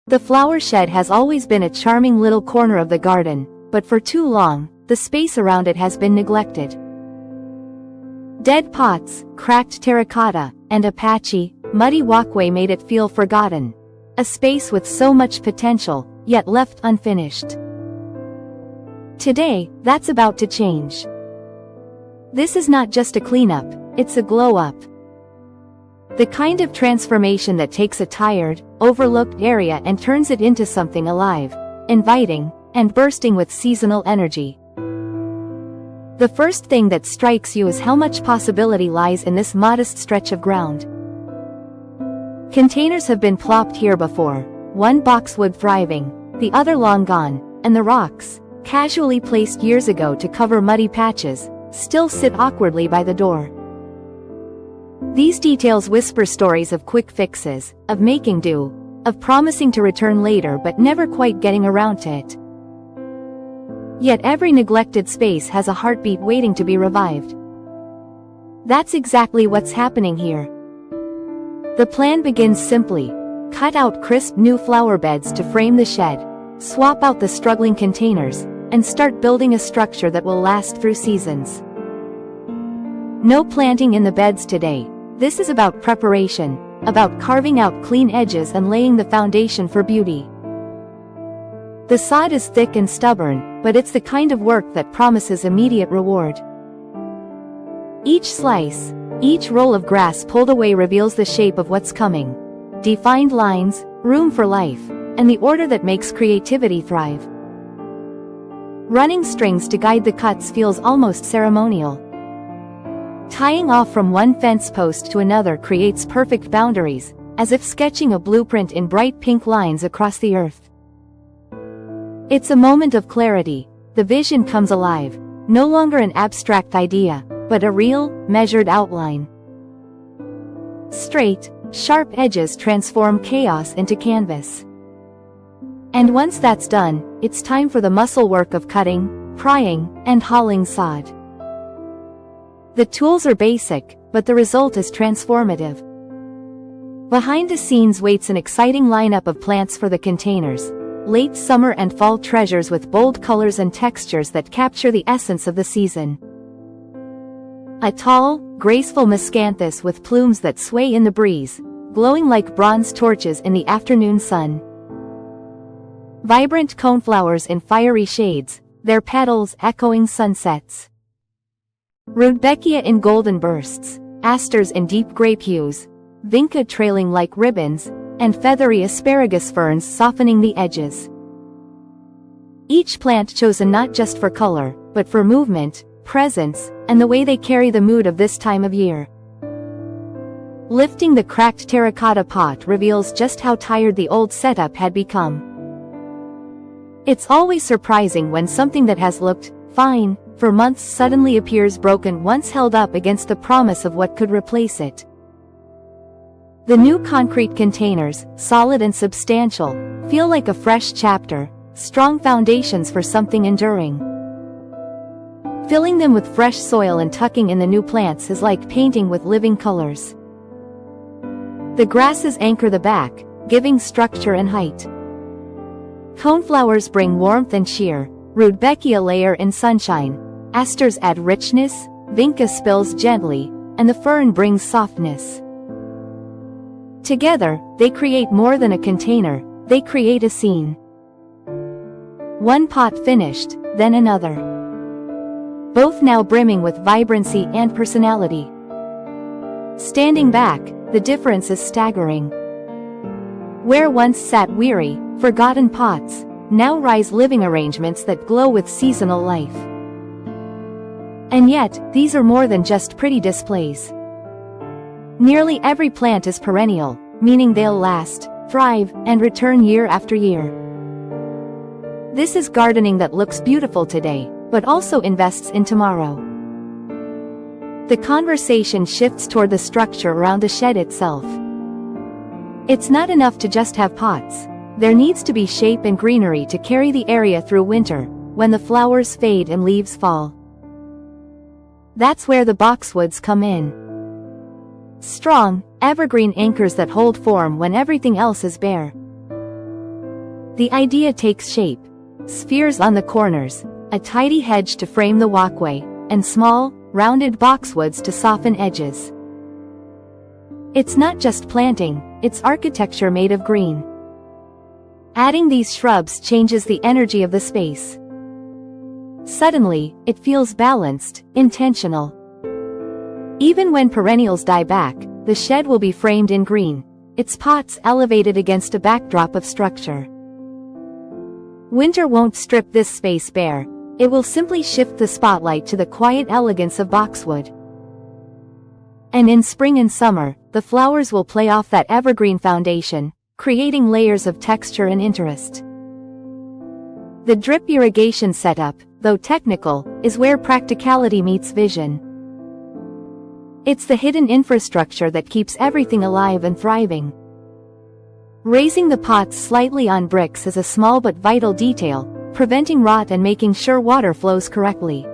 The flower shed has always been a charming little corner of the garden, but for too long, the space around it has been neglected. Dead pots, cracked terracotta, and a patchy, muddy walkway made it feel forgotten. A space with so much potential, yet left unfinished. Today, that's about to change. This is not just a cleanup, it's a glow-up. The kind of transformation that takes a tired, overlooked area and turns it into something alive, inviting, and bursting with seasonal energy. The first thing that strikes you is how much possibility lies in this modest stretch of ground. Containers have been plopped here before, one boxwood thriving, the other long gone, and the rocks, casually placed years ago to cover muddy patches, still sit awkwardly by the door. These details whisper stories of quick fixes, of making do, of promising to return later but never quite getting around to it. Yet every neglected space has a heartbeat waiting to be revived. That's exactly what's happening here. The plan begins simply. Cut out crisp new flower beds to frame the shed, swap out the struggling containers, and start building a structure that will last through seasons. No planting in the beds today. This is about preparation, about carving out clean edges and laying the foundation for beauty. The sod is thick and stubborn, but it's the kind of work that promises immediate reward. Each slice, each roll of grass pulled away reveals the shape of what's coming. Defined lines, room for life, and the order that makes creativity thrive. Running strings to guide the cuts feels almost ceremonial. Tying off from one fence post to another creates perfect boundaries, as if sketching a blueprint in bright pink lines across the earth. It's a moment of clarity. The vision comes alive, no longer an abstract idea, but a real, measured outline. Straight, sharp edges transform chaos into canvas. And once that's done, it's time for the muscle work of cutting, prying, and hauling sod. The tools are basic, but the result is transformative. Behind the scenes waits an exciting lineup of plants for the containers, late summer and fall treasures with bold colors and textures that capture the essence of the season. A tall, graceful miscanthus with plumes that sway in the breeze, glowing like bronze torches in the afternoon sun. Vibrant coneflowers in fiery shades, their petals echoing sunsets. Rudbeckia in golden bursts, asters in deep grape hues, vinca trailing like ribbons, and feathery asparagus ferns softening the edges. Each plant chosen not just for color, but for movement, presence, and the way they carry the mood of this time of year. Lifting the cracked terracotta pot reveals just how tired the old setup had become. It's always surprising when something that has looked fine for months suddenly appears broken once held up against the promise of what could replace it. The new concrete containers, solid and substantial, feel like a fresh chapter, strong foundations for something enduring. Filling them with fresh soil and tucking in the new plants is like painting with living colors. The grasses anchor the back, giving structure and height. Coneflowers bring warmth and cheer, Rudbeckia layer in sunshine, asters add richness, vinca spills gently, and the fern brings softness. Together, they create more than a container, they create a scene. One pot finished, then another. Both now brimming with vibrancy and personality. Standing back, the difference is staggering. Where once sat weary, forgotten pots, now rise living arrangements that glow with seasonal life. And yet, these are more than just pretty displays. Nearly every plant is perennial, meaning they'll last, thrive, and return year after year. This is gardening that looks beautiful today, but also invests in tomorrow. The conversation shifts toward the structure around the shed itself. It's not enough to just have pots. There needs to be shape and greenery to carry the area through winter, when the flowers fade and leaves fall. That's where the boxwoods come in. Strong, evergreen anchors that hold form when everything else is bare. The idea takes shape. Spheres on the corners, a tidy hedge to frame the walkway, and small, rounded boxwoods to soften edges. It's not just planting, it's architecture made of green. Adding these shrubs changes the energy of the space. Suddenly, it feels balanced, intentional. Even when perennials die back, the shed will be framed in green, its pots elevated against a backdrop of structure. Winter won't strip this space bare, it will simply shift the spotlight to the quiet elegance of boxwood. And in spring and summer, the flowers will play off that evergreen foundation, creating layers of texture and interest. The drip irrigation setup, though technical, is where practicality meets vision. It's the hidden infrastructure that keeps everything alive and thriving. Raising the pots slightly on bricks is a small but vital detail, preventing rot and making sure water flows correctly.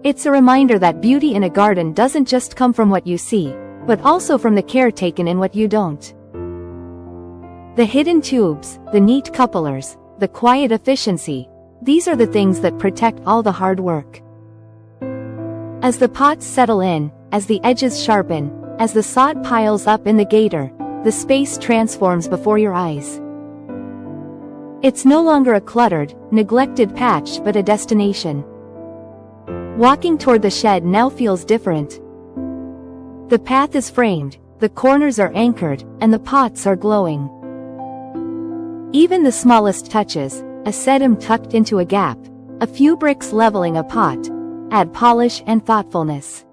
It's a reminder that beauty in a garden doesn't just come from what you see, but also from the care taken in what you don't. The hidden tubes, the neat couplers, the quiet efficiency, these are the things that protect all the hard work. As the pots settle in, as the edges sharpen, as the sod piles up in the gator, the space transforms before your eyes. It's no longer a cluttered, neglected patch but a destination. Walking toward the shed now feels different. The path is framed, the corners are anchored, and the pots are glowing. Even the smallest touches, a sedum tucked into a gap, a few bricks leveling a pot, add polish and thoughtfulness.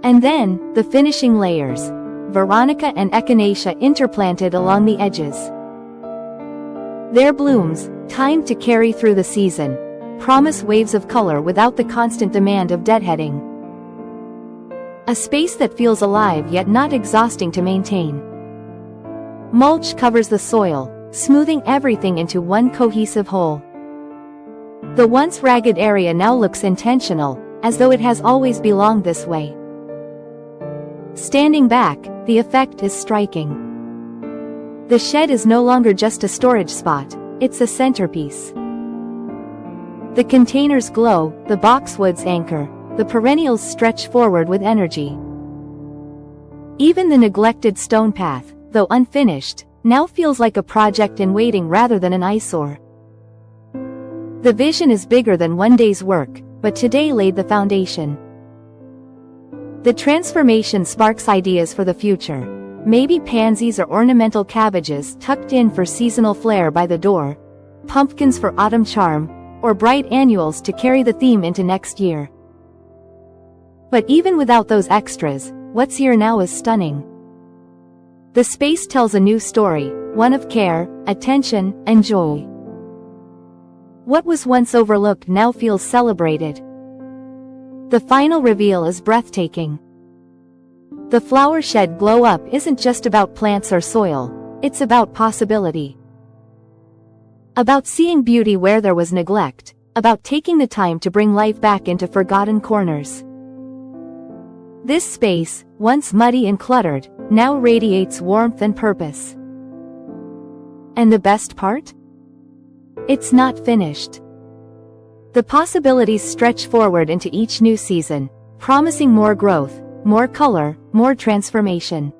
And then, the finishing layers, Veronica and echgonatia interplanted along the edges. Their blooms, timed to carry through the season, promise waves of color without the constant demand of deadheading. A space that feels alive yet not exhausting to maintain. Mulch covers the soil, smoothing everything into one cohesive whole. The once ragged area now looks intentional, as though it has always belonged this way. Standing back, the effect is striking. The shed is no longer just a storage spot, it's a centerpiece. The containers glow, the boxwoods anchor, the perennials stretch forward with energy. Even the neglected stone path, though unfinished, now feels like a project in waiting rather than an eyesore. The vision is bigger than one day's work, but today laid the foundation. The transformation sparks ideas for the future. Maybe pansies or ornamental cabbages tucked in for seasonal flair by the door, pumpkins for autumn charm, or bright annuals to carry the theme into next year. But even without those extras, what's here now is stunning. The space tells a new story, one of care, attention, and joy. What was once overlooked now feels celebrated. The final reveal is breathtaking. The flower shed glow up isn't just about plants or soil, it's about possibility. About seeing beauty where there was neglect, about taking the time to bring life back into forgotten corners. This space, once muddy and cluttered, now radiates warmth and purpose. And the best part? It's not finished. The possibilities stretch forward into each new season, promising more growth, more color, more transformation.